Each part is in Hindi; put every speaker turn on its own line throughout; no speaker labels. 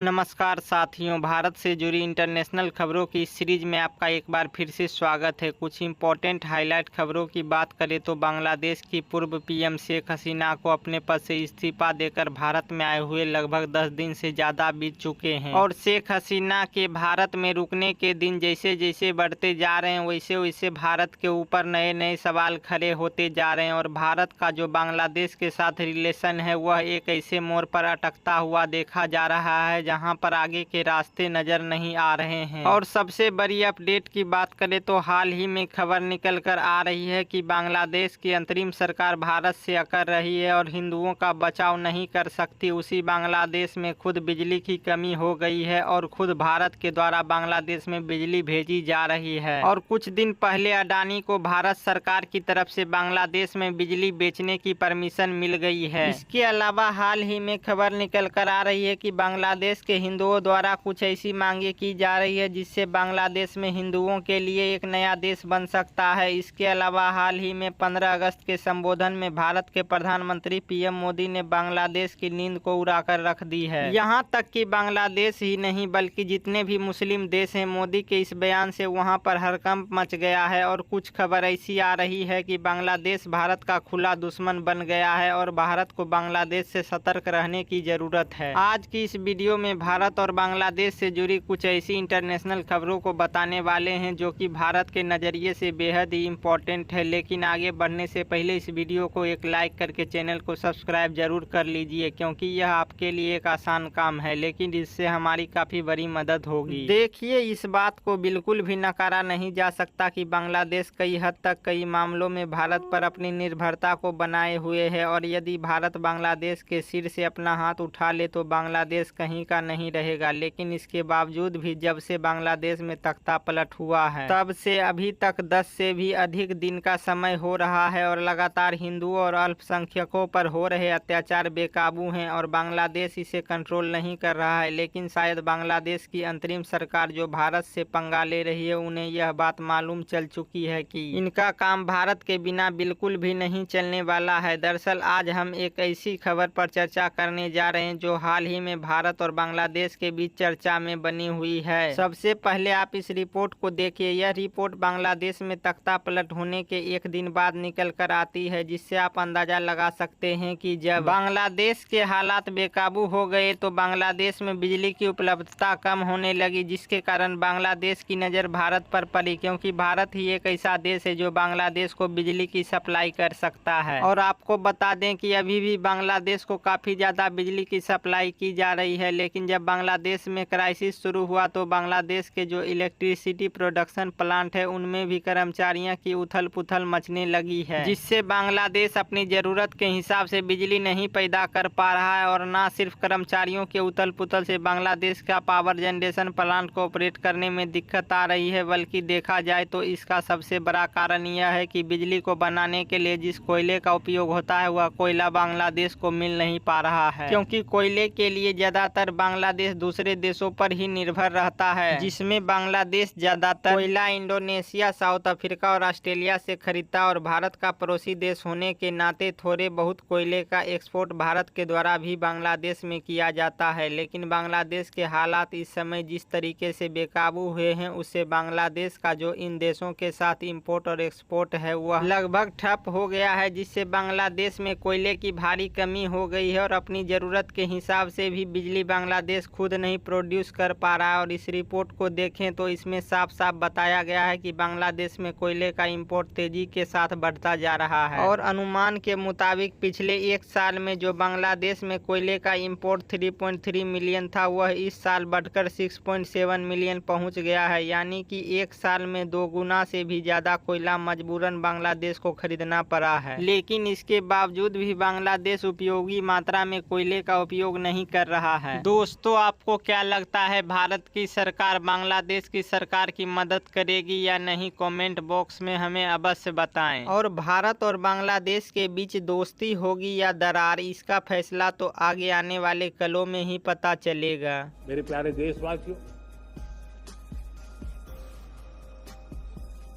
नमस्कार साथियों, भारत से जुड़ी इंटरनेशनल खबरों की इस सीरीज में आपका एक बार फिर से स्वागत है। कुछ इम्पोर्टेंट हाईलाइट खबरों की बात करें तो बांग्लादेश की पूर्व पीएम शेख हसीना को अपने पद से इस्तीफा देकर भारत में आए हुए लगभग 10 दिन से ज़्यादा बीत चुके हैं और शेख हसीना के भारत में रुकने के दिन जैसे जैसे बढ़ते जा रहे हैं वैसे वैसे भारत के ऊपर नए नए सवाल खड़े होते जा रहे हैं और भारत का जो बांग्लादेश के साथ रिलेशन है वह एक ऐसे मोड़ पर अटकता हुआ देखा जा रहा है जहां पर आगे के रास्ते नजर नहीं आ रहे हैं। और सबसे बड़ी अपडेट की बात करें तो हाल ही में खबर निकल कर आ रही है कि बांग्लादेश की अंतरिम सरकार भारत से अकर रही है और हिंदुओं का बचाव नहीं कर सकती। उसी बांग्लादेश में खुद बिजली की कमी हो गई है और खुद भारत के द्वारा बांग्लादेश में बिजली भेजी जा रही है। और कुछ दिन पहले अडानी को भारत सरकार की तरफ से बांग्लादेश में बिजली बेचने की परमिशन मिल गई है। इसके अलावा हाल ही में खबर निकल कर आ रही है कि बांग्लादेश के हिंदुओं द्वारा कुछ ऐसी मांगे की जा रही है जिससे बांग्लादेश में हिंदुओं के लिए एक नया देश बन सकता है। इसके अलावा हाल ही में 15 अगस्त के संबोधन में भारत के प्रधानमंत्री पीएम मोदी ने बांग्लादेश की नींद को उड़ाकर रख दी है। यहां तक कि बांग्लादेश ही नहीं बल्कि जितने भी मुस्लिम देश हैं, मोदी के इस बयान से वहां पर हड़कंप मच गया है। और कुछ खबर ऐसी आ रही है कि बांग्लादेश भारत का खुला दुश्मन बन गया है और भारत को बांग्लादेश से सतर्क रहने की जरूरत है। आज की इस वीडियो में भारत और बांग्लादेश से जुड़ी कुछ ऐसी इंटरनेशनल खबरों को बताने वाले हैं जो कि भारत के नज़रिए से बेहद ही इम्पोर्टेंट है। लेकिन आगे बढ़ने से पहले इस वीडियो को एक लाइक करके चैनल को सब्सक्राइब जरूर कर लीजिए, क्योंकि यह आपके लिए एक आसान काम है लेकिन इससे हमारी काफ़ी बड़ी मदद होगी। देखिए, इस बात को बिल्कुल भी नकारा नहीं जा सकता कि बांग्लादेश कई हद तक कई मामलों में भारत पर अपनी निर्भरता को बनाए हुए है और यदि भारत बांग्लादेश के सिर से अपना हाथ उठा ले तो बांग्लादेश कहीं का नहीं रहेगा। लेकिन इसके बावजूद भी जब से बांग्लादेश में तख्ता पलट हुआ है तब से अभी तक 10 से भी अधिक दिन का समय हो रहा है और लगातार हिंदुओं और अल्पसंख्यकों पर हो रहे अत्याचार बेकाबू हैं और बांग्लादेश इसे कंट्रोल नहीं कर रहा है। लेकिन शायद बांग्लादेश की अंतरिम सरकार जो भारत से पंगा ले रही है उन्हें यह बात मालूम चल चुकी है कि इनका काम भारत के बिना बिल्कुल भी नहीं चलने वाला है। दरअसल आज हम एक ऐसी खबर पर चर्चा करने जा रहे हैं जो हाल ही में भारत और बांग्लादेश के बीच चर्चा में बनी हुई है। सबसे पहले आप इस रिपोर्ट को देखिए। यह रिपोर्ट बांग्लादेश में तख्ता पलट होने के एक दिन बाद निकल कर आती है, जिससे आप अंदाजा लगा सकते हैं कि जब बांग्लादेश के हालात बेकाबू हो गए तो बांग्लादेश में बिजली की उपलब्धता कम होने लगी, जिसके कारण बांग्लादेश की नज़र भारत पर पड़ी, क्योंकि भारत ही एक ऐसा देश है जो बांग्लादेश को बिजली की सप्लाई कर सकता है। और आपको बता दें कि अभी भी बांग्लादेश को काफ़ी ज़्यादा बिजली की सप्लाई की जा रही है। लेकिन जब बांग्लादेश में क्राइसिस शुरू हुआ तो बांग्लादेश के जो इलेक्ट्रिसिटी प्रोडक्शन प्लांट है उनमें भी कर्मचारियों की उथल पुथल मचने लगी है, जिससे बांग्लादेश अपनी ज़रूरत के हिसाब से बिजली नहीं पैदा कर पा रहा है। और न सिर्फ कर्मचारियों के उथल पुथल से बांग्लादेश का पावर जनरेशन प्लांट को ऑपरेट करने में दिक्कत आ रही है, बल्कि देखा जाए तो इसका सबसे बड़ा कारण यह है कि बिजली को बनाने के लिए जिस कोयले का उपयोग होता है वह कोयला बांग्लादेश को मिल नहीं पा रहा है, क्योंकि कोयले के लिए ज़्यादातर बांग्लादेश दूसरे देशों पर ही निर्भर रहता है, जिसमें बांग्लादेश ज्यादातर कोयला इंडोनेशिया, साउथ अफ्रीका और ऑस्ट्रेलिया से खरीदता और भारत का पड़ोसी देश होने के नाते थोड़े बहुत कोयले का एक्सपोर्ट भारत के द्वारा भी बांग्लादेश में किया जाता है। लेकिन बांग्लादेश के हालात इस समय जिस तरीके से बेकाबू हुए हैं उससे बांग्लादेश का जो इन देशों के साथ इम्पोर्ट और एक्सपोर्ट है वह लगभग ठप हो गया है, जिससे बांग्लादेश में कोयले की भारी कमी हो गई है और अपनी ज़रूरत के हिसाब से भी बिजली बांग्लादेश खुद नहीं प्रोड्यूस कर पा रहा है। और इस रिपोर्ट को देखें तो इसमें साफ साफ बताया गया है कि बांग्लादेश में कोयले का इंपोर्ट तेजी के साथ बढ़ता जा रहा है और अनुमान के मुताबिक पिछले एक साल में जो बांग्लादेश में कोयले का इंपोर्ट 3.3 मिलियन था वह इस साल बढ़कर 6.7 मिलियन पहुंच गया है, यानी कि एक साल में 2 गुना से भी ज्यादा कोयला मजबूरन बांग्लादेश को खरीदना पड़ा है। लेकिन इसके बावजूद भी बांग्लादेश उपयोगी मात्रा में कोयले का उपयोग नहीं कर रहा है। दोस्तों, आपको क्या लगता है भारत की सरकार बांग्लादेश की सरकार की मदद करेगी या नहीं? कमेंट बॉक्स में हमें अवश्य बताएं। और भारत और बांग्लादेश के बीच दोस्ती होगी या दरार, इसका फैसला तो आगे आने वाले कलों में ही पता चलेगा।
मेरे प्यारे देशवासियों,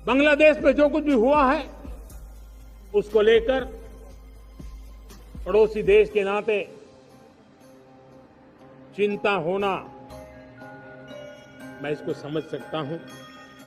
बांग्लादेश में जो कुछ भी हुआ है उसको लेकर पड़ोसी देश के नाते चिंता होना, मैं इसको समझ सकता हूं।